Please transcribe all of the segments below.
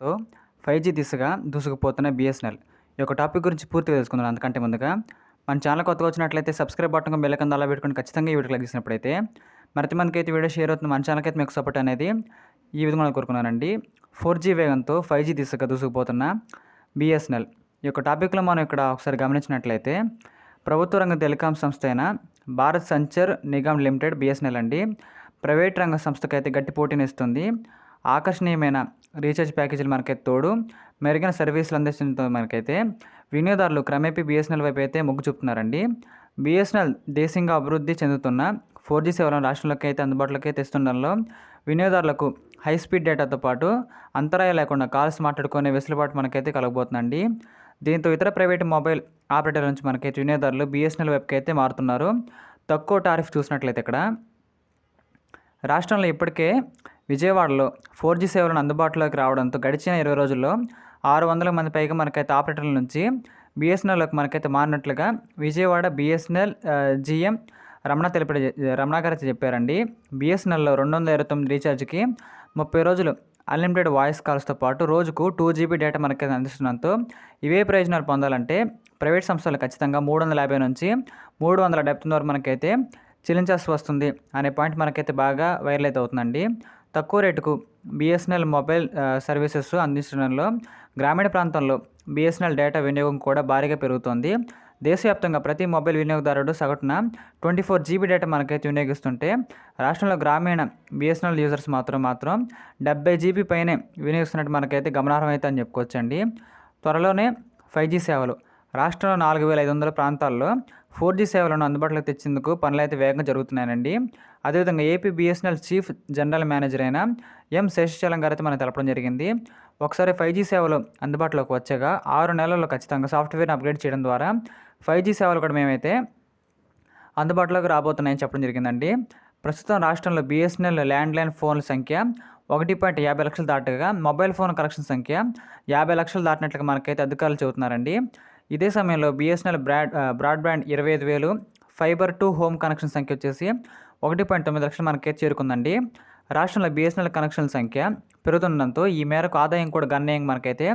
తో 5G దిశగా దూసుకుపోతున్న BSNL. ఈ యొక్క టాపిక్ గురించి పూర్తిగా తెలుసుకుందాం. అంతకంటే ముందుగా మన ఛానల్ కొత్తగా వచ్చినట్లయితే సబ్స్క్రైబ్ బటన్ బెల్ ఐకాన్ అలా పెట్టుకొని ఖచ్చితంగా ఈ వీడియోకి లైక్ చేసినప్పుడైతే మరింత మందికైతే వీడియో షేర్ అవుతుంది. మన ఛానల్కి అయితే మీకు సపోర్ట్ అనేది ఈ విధంగా కోరుకున్నానండి. 4G వేగంతో 5G దిశగా దూసుకుపోతున్న బీఎస్ఎన్ఎల్. ఈ యొక్క టాపిక్లో మనం ఇక్కడ ఒకసారి గమనించినట్లయితే ప్రభుత్వ రంగ టెలికాం సంస్థ అయిన భారత్ సంచార్ నిగమ్ లిమిటెడ్ బీఎస్ఎన్ఎల్ అండి ప్రైవేట్ రంగ సంస్థకైతే గట్టి పోటీనిస్తుంది. ఆకర్షణీయమైన రీఛార్జ్ ప్యాకేజీలు మనకైతే తోడు మెరుగైన సర్వీసులు అందించడంతో మనకైతే వినియోగదారులు క్రమేపీ బీఎస్ఎన్ఎల్ వైపు అయితే మొగ్గు చూపుతున్నారండి. బీఎస్ఎన్ఎల్ దేశంగా అభివృద్ధి చెందుతున్న 4G సేవలను రాష్ట్రంలోకి అయితే అందుబాటులోకి తెస్తుండడంలో వినియోగదారులకు హై స్పీడ్ డేటాతో పాటు అంతరాయం లేకుండా కాల్స్ మాట్లాడుకునే వెసులుబాటు మనకైతే కలగబోతుందండి. దీంతో ఇతర ప్రైవేట్ మొబైల్ ఆపరేటర్ల నుంచి మనకైతే వినియోగదారులు బీఎస్ఎన్ఎల్ వైపుకి అయితే మారుతున్నారు. తక్కువ టారిఫ్ చూసినట్లయితే ఇక్కడ రాష్ట్రంలో ఇప్పటికే విజయవాడలో 4G సేవలను అందుబాటులోకి రావడంతో గడిచిన 20 రోజుల్లో 600 మంది పైగా మనకైతే ఆపరేటర్ల నుంచి బీఎస్ఎన్ఎల్లోకి మనకైతే మారినట్లుగా విజయవాడ బీఎస్ఎన్ఎల్ జీఎం రమణ గారు అయితే చెప్పారండి. బీఎస్ఎన్ఎల్లో 229 రీఛార్జ్కి 30 రోజులు అన్లిమిటెడ్ వాయిస్ కాల్స్తో పాటు రోజుకు 2GB డేటా మనకైతే అందిస్తుండడంతో ఇవే ప్రయోజనాలు పొందాలంటే ప్రైవేట్ సంస్థలు ఖచ్చితంగా 350 నుంచి 379 వరకు మనకైతే చెల్లించాల్సి వస్తుంది అనే పాయింట్ మనకైతే బాగా వైరల్ అయితే అవుతుందండి. తక్కువ రేటుకు బీఎస్ఎన్ఎల్ మొబైల్ సర్వీసెస్ అందించడంలో గ్రామీణ ప్రాంతంలో బీఎస్ఎన్ఎల్ డేటా వినియోగం కూడా భారీగా పెరుగుతోంది. దేశవ్యాప్తంగా ప్రతి మొబైల్ వినియోగదారుడు సగటున 24GB డేటా మనకైతే వినియోగిస్తుంటే రాష్ట్రంలో గ్రామీణ బీఎస్ఎన్ఎల్ యూజర్స్ మాత్రం 70GB పైనే వినియోగిస్తున్నట్టు మనకైతే గమనార్హం అయితే అని చెప్పుకోవచ్చండి. త్వరలోనే 5G సేవలు రాష్ట్రంలో 4500 ప్రాంతాల్లో 4G సేవలను అందుబాటులోకి తెచ్చేందుకు పనులు అయితే వేగంగా జరుగుతున్నాయండి. అదేవిధంగా AP BSNL chief general manager అయిన ఎం శేషాచలం గారు అయితే మనకు తెలపడం జరిగింది. ఒకసారి 5G సేవలు అందుబాటులోకి వచ్చాక 6 నెలల్లో ఖచ్చితంగా సాఫ్ట్వేర్ని అప్గ్రేడ్ చేయడం ద్వారా 5G సేవలు కూడా మేమైతే అందుబాటులోకి రాబోతున్నాయని చెప్పడం జరిగిందండి. ప్రస్తుతం రాష్ట్రంలో బీఎస్ఎన్ఎల్ ల్యాండ్లైన్ ఫోన్ల సంఖ్య 1.50 లక్షలు దాటగా మొబైల్ ఫోన్ కనెక్షన్ సంఖ్య 50 లక్షలు దాటినట్లుగా మనకైతే అధికారులు చెబుతున్నారండి. ఇదే సమయంలో BSNL broadband 25,000 fibre to home connection సంఖ్య వచ్చేసి 1.9 లక్షలు మనకైతే చేరుకుందండి. రాష్ట్రంలో బీఎస్ఎన్ఎల్ కనెక్షన్ల సంఖ్య పెరుగుతుండడంతో ఈ మేరకు ఆదాయం కూడా గణనీయంగా మనకైతే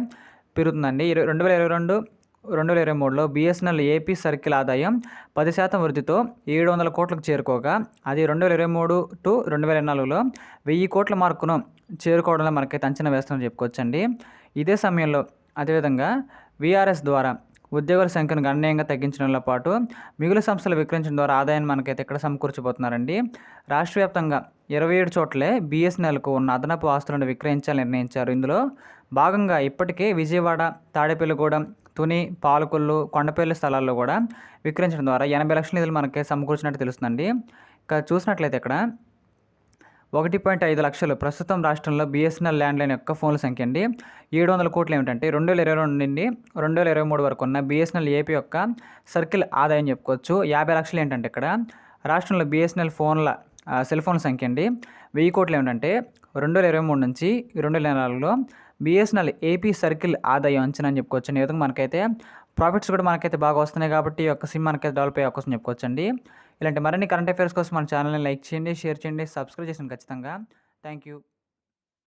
పెరుగుతుందండి. 2022-2023లో బీఎస్ఎన్ఎల్ ఏపీ సర్కిల్ ఆదాయం 10% వృద్ధితో 700 కోట్లకు చేరుకోగా అది 2023-2024లో 1000 కోట్ల మార్కును చేరుకోవడంలో మనకైతే అంచనా వేస్తామని చెప్పుకోవచ్చండి. ఇదే సమయంలో అదేవిధంగా వీఆర్ఎస్ ద్వారా ఉద్యోగుల సంఖ్యను గణనీయంగా తగ్గించడంతో పాటు మిగులు సంస్థలు విక్రయించడం ద్వారా ఆదాయాన్ని మనకైతే ఇక్కడ సమకూర్చబోతున్నారండి. రాష్ట్ర వ్యాప్తంగా 27 చోట్లే బీఎస్ఎన్ఎల్కు ఉన్న అదనపు ఆస్తులను విక్రయించాలని నిర్ణయించారు. ఇందులో భాగంగా ఇప్పటికే విజయవాడ, తాడేపల్లిగూడెం, తుని, పాలకొల్లు, కొండపల్లి స్థలాల్లో కూడా విక్రయించడం ద్వారా 80 లక్షల నిధులు మనకి సమకూర్చినట్టు తెలుస్తుందండి. ఇక చూసినట్లయితే ఇక్కడ 1.5 లక్షలు ప్రస్తుతం రాష్ట్రంలో బీఎస్ఎన్ఎల్ ల్యాండ్లైన్ యొక్క ఫోన్ల సంఖ్య అండి. 700 కోట్లు ఏమిటంటే 2022 నుండి 2023 వరకు ఉన్న బీఎస్ఎన్ఎల్ ఏపీ యొక్క సర్కిల్ ఆదాయం చెప్పుకోవచ్చు. 50 లక్షలు ఏంటంటే ఇక్కడ రాష్ట్రంలో బీఎస్ఎన్ఎల్ సెల్ ఫోన్ల సంఖ్య అండి. 1000 కోట్లు ఏమిటంటే 2023 నుంచి 2024లో బీఎస్ఎన్ఎల్ ఏపీ సర్కిల్ ఆదాయం అంచనా అని చెప్పుకోవచ్చు. ఈ విధంగా మనకైతే ప్రాఫిట్స్ కూడా మనకైతే బాగా వస్తున్నాయి కాబట్టి ఈ యొక్క సిమ్ మనకైతే డెవలప్ అయ్యే అవకాశం చెప్పుకోవచ్చండి. ఇలాంటి మరిన్ని కరెంట్ అఫైర్స్ కోసం మన ఛానల్ని లైక్ చేయండి, షేర్ చేయండి, సబ్స్క్రైబ్ చేయండి ఖచ్చితంగా. Thank you.